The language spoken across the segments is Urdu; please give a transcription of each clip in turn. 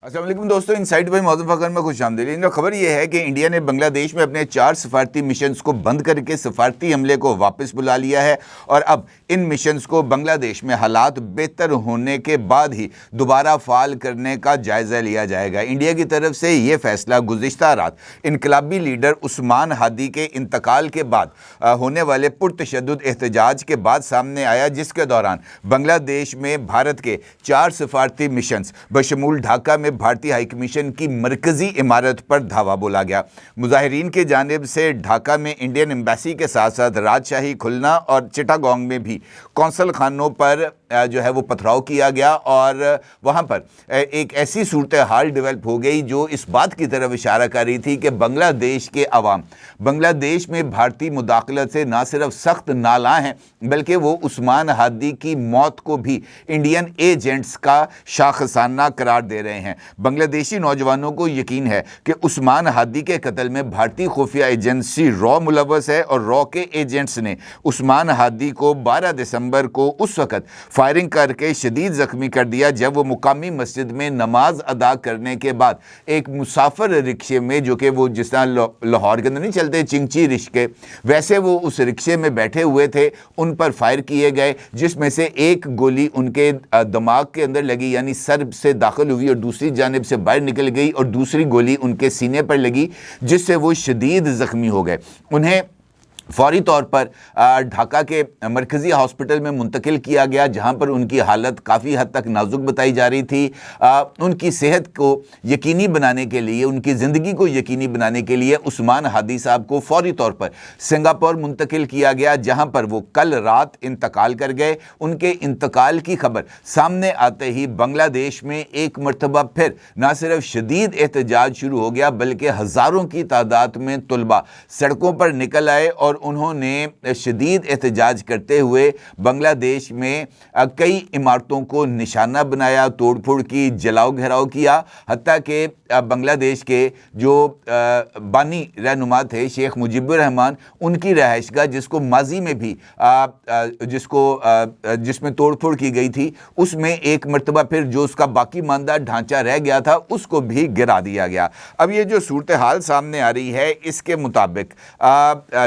السلام علیکم دوستو، انسائٹ بائی معظم فخر میں خوش آمدید۔ خبر یہ ہے کہ انڈیا نے بنگلہ دیش میں اپنے 4 سفارتی مشنز کو بند کر کے سفارتی عملے کو واپس بلا لیا ہے، اور اب ان مشنز کو بنگلہ دیش میں حالات بہتر ہونے کے بعد ہی دوبارہ فعال کرنے کا جائزہ لیا جائے گا۔ انڈیا کی طرف سے یہ فیصلہ گزشتہ رات انقلابی لیڈر عثمان ہادی کے انتقال کے بعد ہونے والے پرتشدد احتجاج کے بعد سامنے آیا، جس کے دوران بنگلہ دیش میں بھارت کے 4 سفارتی مشنز بشمول ڈھاکہ میں بھارتی ہائی کمیشن کی مرکزی عمارت پر دھاوا بولا گیا۔ مظاہرین کی جانب سے ڈھاکہ میں انڈین ایمبیسی کے ساتھ ساتھ راجشاہی کھلنا اور چٹاگانگ میں بھی قونصل خانوں پر جو ہے وہ پتھراؤ کیا گیا، اور وہاں پر ایک ایسی صورتحال ڈیولپ ہو گئی جو اس بات کی طرف اشارہ کر رہی تھی کہ بنگلہ دیش کے عوام بنگلہ دیش میں بھارتی مداخلت سے نہ صرف سخت نالاں ہیں، بلکہ وہ عثمان ہادی کی موت کو بھی انڈین ایجنٹس کا شاخسانہ قرار دے رہے ہیں۔ بنگلہ دیشی نوجوانوں کو یقین ہے کہ عثمان ہادی کے قتل میں بھارتی خفیہ ایجنسی را ملوث ہے، اور را کے ایجنٹس نے عثمان ہادی کو 12 دسمبر کو اس وقت فائرنگ کر کے شدید زخمی کر دیا جب وہ مقامی مسجد میں نماز ادا کرنے کے بعد ایک مسافر رکشے میں، جو کہ وہ جس طرح لاہور کے اندر نہیں چلتے چنگچی رکشے، ویسے وہ اس رکشے میں بیٹھے ہوئے تھے، ان پر فائر کیے گئے، جس میں سے ایک گولی ان کے دماغ کے اندر لگی، یعنی سر سے داخل ہوئی اور دوسری جانب سے باہر نکل گئی، اور دوسری گولی ان کے سینے پر لگی، جس سے وہ شدید زخمی ہو گئے۔ انہیں فوری طور پر ڈھاکہ کے مرکزی ہاسپٹل میں منتقل کیا گیا، جہاں پر ان کی حالت کافی حد تک نازک بتائی جا رہی تھی۔ ان کی صحت کو یقینی بنانے کے لیے، ان کی زندگی کو یقینی بنانے کے لیے عثمان ہادی صاحب کو فوری طور پر سنگاپور منتقل کیا گیا، جہاں پر وہ کل رات انتقال کر گئے۔ ان کے انتقال کی خبر سامنے آتے ہی بنگلہ دیش میں ایک مرتبہ پھر نہ صرف شدید احتجاج شروع ہو گیا، بلکہ ہزاروں کی تعداد میں طلباء سڑکوں پر نکل آئے، اور انہوں نے شدید احتجاج کرتے ہوئے بنگلہ دیش میں کئی عمارتوں کو نشانہ بنایا، توڑ پھوڑ کی، جلاؤ گھیراؤ کیا، حتیٰ کہ بنگلہ دیش کے جو بانی رہنما تھے شیخ مجیب الرحمان، ان کی رہائش گاہ جس کو ماضی میں بھی جس میں توڑ پھوڑ کی گئی تھی، اس میں ایک مرتبہ پھر جو اس کا باقی ماندہ ڈھانچہ رہ گیا تھا اس کو بھی گرا دیا گیا۔ اب یہ جو صورتحال سامنے آ رہی ہے، اس کے مطابق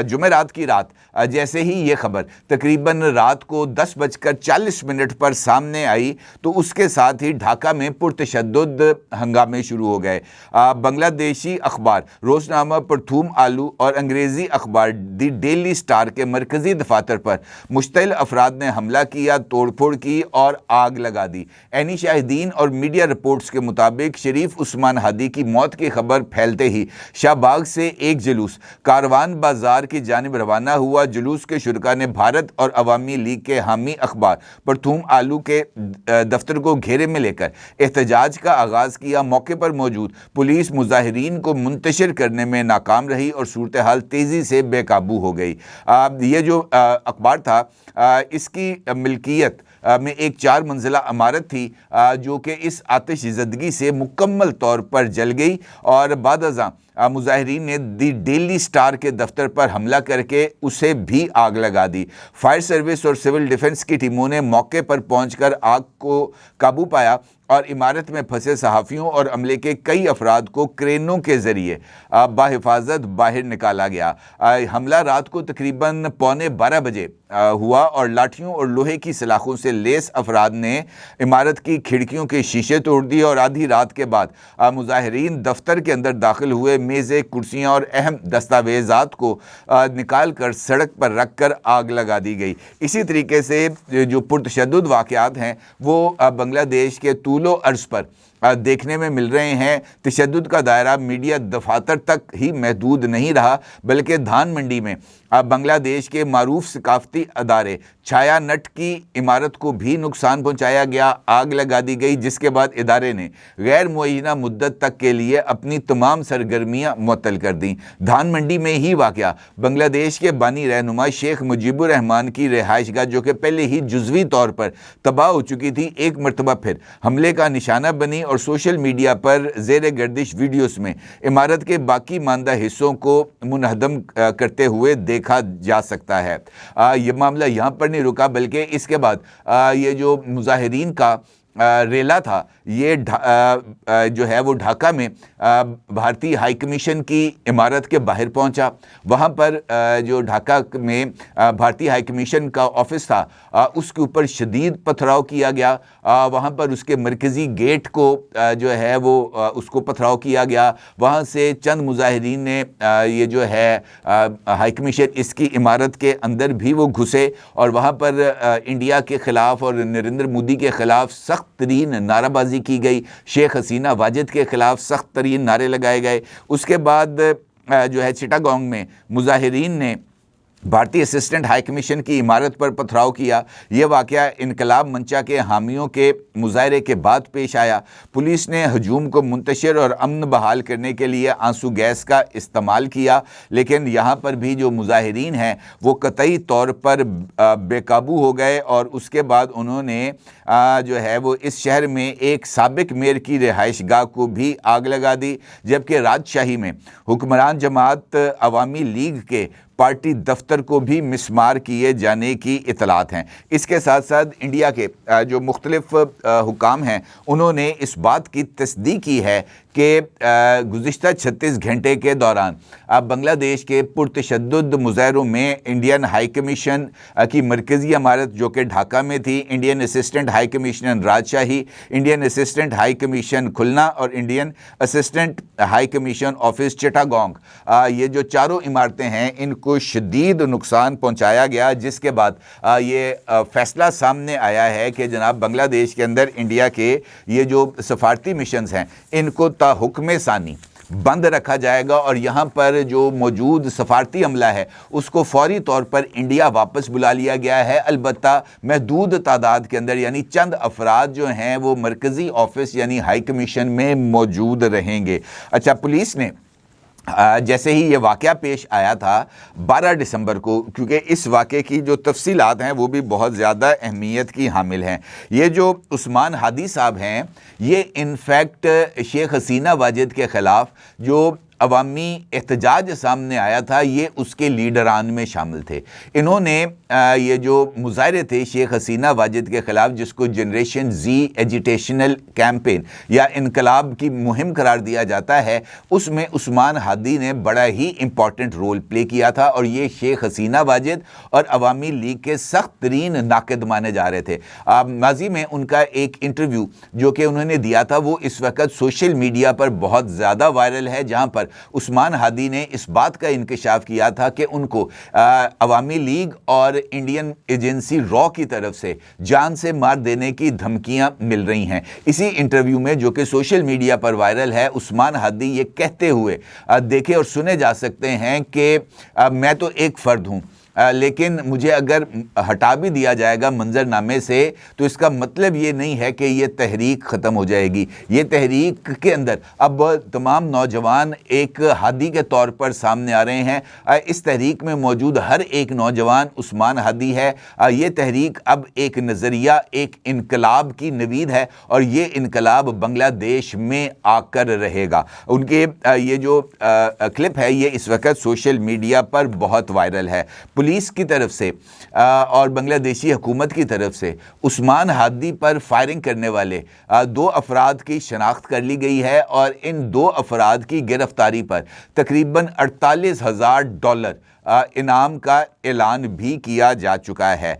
جمعرات کی رات جیسے ہی یہ خبر تقریباً رات کو 10:40 پر سامنے آئی، تو اس کے ساتھ ہی ڈھاکہ میں پرتشدد ہنگامے شروع ہو گئے۔ بنگلہ دیشی اخبار روزنامہ پرتھوم آلو اور انگریزی اخبار دی ڈیلی سٹار کے مرکزی دفاتر پر مشتعل افراد نے حملہ کیا، توڑ پھوڑ کی اور آگ لگا دی۔ عینی شاہدین اور میڈیا رپورٹس کے مطابق شریف عثمان ہادی کی موت کی خبر پھیلتے ہی شاہ باغ سے ایک جلوس کاروان بازار کی جانب روانہ ہوا۔ جلوس کے شرکاء نے بھارت اور عوامی لیگ کے حامی اخبار پرتھوم آلو کے دفتر کو گھیرے میں لے کر احتجاج کا آغاز کیا۔ موقع پر موجود پولیس مظاہرین کو منتشر کرنے میں ناکام رہی، اور صورتحال تیزی سے بے قابو ہو گئی۔ یہ جو اخبار تھا، اس کی ملکیت میں ایک 4 منزلہ عمارت تھی، جو کہ اس آتش زدگی سے مکمل طور پر جل گئی، اور بعد ازاں مظاہرین نے دی ڈیلی سٹار کے دفتر پر حملہ کر کے اسے بھی آگ لگا دی۔ فائر سروس اور سول ڈیفنس کی ٹیموں نے موقع پر پہنچ کر آگ کو قابو پایا، اور عمارت میں پھنسے صحافیوں اور عملے کے کئی افراد کو کرینوں کے ذریعے بحفاظت باہر نکالا گیا۔ حملہ رات کو تقریباً 11:15 بجے ہوا، اور لاٹھیوں اور لوہے کی سلاخوں سے لیس افراد نے عمارت کی کھڑکیوں کے شیشے توڑ دیے، اور آدھی رات کے بعد مظاہرین دفتر کے اندر داخل ہوئے۔ میزیں، کرسیاں اور اہم دستاویزات کو نکال کر سڑک پر رکھ کر آگ لگا دی گئی۔ اسی طریقے سے جو پرتشدد واقعات ہیں وہ بنگلہ دیش کے طول و عرض پر دیکھنے میں مل رہے ہیں۔ تشدد کا دائرہ میڈیا دفاتر تک ہی محدود نہیں رہا، بلکہ دھان منڈی میں بنگلہ دیش کے معروف ثقافتی ادارے چھایا نٹ کی عمارت کو بھی نقصان پہنچایا گیا، آگ لگا دی گئی، جس کے بعد ادارے نے غیر معینہ مدت تک کے لیے اپنی تمام سرگرمیاں معطل کر دیں۔ دھان منڈی میں ہی واقعہ بنگلہ دیش کے بانی رہنما شیخ مجیب الرحمان کی رہائش گاہ، جو کہ پہلے ہی جزوی طور پر تباہ ہو چکی تھی، ایک مرتبہ پھر حملے کا نشانہ بنی، اور سوشل میڈیا پر زیر گردش ویڈیوز میں عمارت کے باقی ماندہ حصوں کو منہدم کرتے ہوئے دیکھا جا سکتا ہے۔ یہ معاملہ یہاں پر نہیں رکا، بلکہ اس کے بعد یہ جو مظاہرین کا ریلا تھا یہ جو ہے وہ ڈھاکہ میں بھارتی ہائی کمیشن کی عمارت کے باہر پہنچا. وہاں پر جو ڈھاکہ میں بھارتی ہائی کمیشن کا آفس تھا اس کے اوپر شدید پتھراؤ کیا گیا. وہاں پر اس کے مرکزی گیٹ کو جو ہے وہ اس کو پتھراؤ کیا گیا. وہاں سے چند مظاہرین نے یہ جو ہے ہائی کمیشن اس کی عمارت کے اندر بھی وہ گھسے اور وہاں پر انڈیا کے خلاف اور نریندر مودی کے خلاف سخت ترین نعرہ بازی کی گئی. شیخ حسینہ واجد کے خلاف سخت ترین نعرے لگائے گئے. اس کے بعد جو ہے چٹاگانگ میں مظاہرین نے بھارتی اسسٹنٹ ہائی کمیشن کی عمارت پر پتھراؤ کیا. یہ واقعہ انقلاب منچا کے حامیوں کے مظاہرے کے بعد پیش آیا. پولیس نے ہجوم کو منتشر اور امن بحال کرنے کے لیے آنسو گیس کا استعمال کیا، لیکن یہاں پر بھی جو مظاہرین ہیں وہ قطعی طور پر بے قابو ہو گئے اور اس کے بعد انہوں نے جو ہے وہ اس شہر میں ایک سابق میئر کی رہائش گاہ کو بھی آگ لگا دی، جبکہ راجشاہی میں حکمران جماعت عوامی لیگ کے پارٹی دفتر کو بھی مسمار کیے جانے کی اطلاعات ہیں. اس کے ساتھ ساتھ انڈیا کے جو مختلف حکام ہیں انہوں نے اس بات کی تصدیق کی ہے کہ گزشتہ 36 گھنٹے کے دوران بنگلہ دیش کے پرتشدد مظاہروں میں انڈین ہائی کمیشن کی مرکزی عمارت جو کہ ڈھاکہ میں تھی، Indian assistant high commission Rajshahi, Indian assistant high commission Khulna اور Indian assistant high commission office Chittagong, یہ جو چاروں عمارتیں ہیں ان کو شدید نقصان پہنچایا گیا، جس کے بعد یہ فیصلہ سامنے آیا ہے کہ جناب بنگلہ دیش کے اندر انڈیا کے یہ جو سفارتی مشنز ہیں ان کو تا حکم ثانی بند رکھا جائے گا اور یہاں پر جو موجود سفارتی عملہ ہے اس کو فوری طور پر انڈیا واپس بلا لیا گیا ہے، البتہ محدود تعداد کے اندر، یعنی چند افراد جو ہیں وہ مرکزی آفس یعنی ہائی کمیشن میں موجود رہیں گے. اچھا، پولیس نے جیسے ہی یہ واقعہ پیش آیا تھا 12 دسمبر کو، کیونکہ اس واقعے کی جو تفصیلات ہیں وہ بھی بہت زیادہ اہمیت کی حامل ہیں. یہ جو عثمان ہادی صاحب ہیں یہ انفیکٹ شیخ حسینہ واجد کے خلاف جو عوامی احتجاج سامنے آیا تھا یہ اس کے لیڈران میں شامل تھے. انہوں نے یہ جو مظاہرے تھے شیخ حسینہ واجد کے خلاف، جس کو جنریشن زی ایجیٹیشنل کیمپین یا انقلاب کی مہم قرار دیا جاتا ہے، اس میں عثمان ہادی نے بڑا ہی امپورٹنٹ رول پلے کیا تھا اور یہ شیخ حسینہ واجد اور عوامی لیگ کے سخت ترین ناقد مانے جا رہے تھے. ماضی میں ان کا ایک انٹرویو جو کہ انہوں نے دیا تھا وہ اس وقت سوشل میڈیا پر بہت زیادہ وائرل ہے، جہاں پر عثمان ہادی نے اس بات کا انکشاف کیا تھا کہ ان کو عوامی لیگ اور انڈین ایجنسی را کی طرف سے جان سے مار دینے کی دھمکیاں مل رہی ہیں. اسی انٹرویو میں جو کہ سوشل میڈیا پر وائرل ہے، عثمان ہادی یہ کہتے ہوئے دیکھے اور سنے جا سکتے ہیں کہ میں تو ایک فرد ہوں، لیکن مجھے اگر ہٹا بھی دیا جائے گا منظر نامے سے تو اس کا مطلب یہ نہیں ہے کہ یہ تحریک ختم ہو جائے گی. یہ تحریک کے اندر اب تمام نوجوان ایک ہادی کے طور پر سامنے آ رہے ہیں. اس تحریک میں موجود ہر ایک نوجوان عثمان ہادی ہے. یہ تحریک اب ایک نظریہ، ایک انقلاب کی نوید ہے اور یہ انقلاب بنگلہ دیش میں آ کر رہے گا. ان کے یہ جو کلپ ہے یہ اس وقت سوشل میڈیا پر بہت وائرل ہے. پولیس کی طرف سے اور بنگلہ دیشی حکومت کی طرف سے عثمان ہادی پر فائرنگ کرنے والے 2 افراد کی شناخت کر لی گئی ہے اور ان 2 افراد کی گرفتاری پر تقریباً $48,000 انعام کا اعلان بھی کیا جا چکا ہے.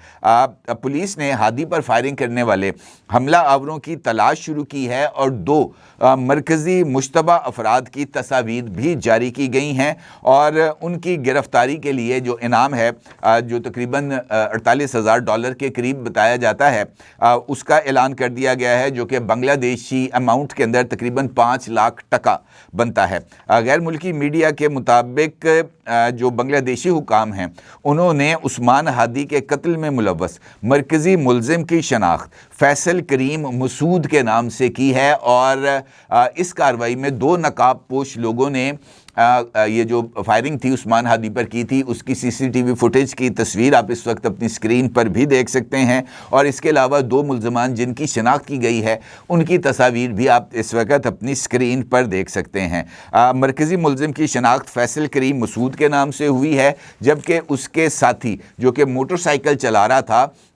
پولیس نے ہادی پر فائرنگ کرنے والے حملہ آوروں کی تلاش شروع کی ہے اور 2 مرکزی مشتبہ افراد کی تصاویر بھی جاری کی گئی ہیں اور ان کی گرفتاری کے لیے جو انعام ہے جو تقریباً $48,000 کے قریب بتایا جاتا ہے اس کا اعلان کر دیا گیا ہے، جو کہ بنگلہ دیشی اماؤنٹ کے اندر تقریباً 5 لاکھ ٹکا بنتا ہے. غیر ملکی میڈیا کے مطابق جو بنگلہ دیشی حکام ہیں انہوں نے عثمان ہادی کے قتل میں ملوث مرکزی ملزم کی شناخت فیصل کریم مسعود کے نام سے کی ہے اور اس کارروائی میں 2 نقاب پوش لوگوں نے یہ جو فائرنگ تھی عثمان ہادی پر کی تھی اس کی CCTV فوٹیج کی تصویر آپ اس وقت اپنی سکرین پر بھی دیکھ سکتے ہیں اور اس کے علاوہ 2 ملزمان جن کی شناخت کی گئی ہے ان کی تصاویر بھی آپ اس وقت اپنی سکرین پر دیکھ سکتے ہیں. مرکزی ملزم کی شناخت فیصل کریم مسعود کے نام سے ہوئی ہے، جبکہ اس کے ساتھی جو کہ موٹر سائیکل چلا رہا تھا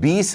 20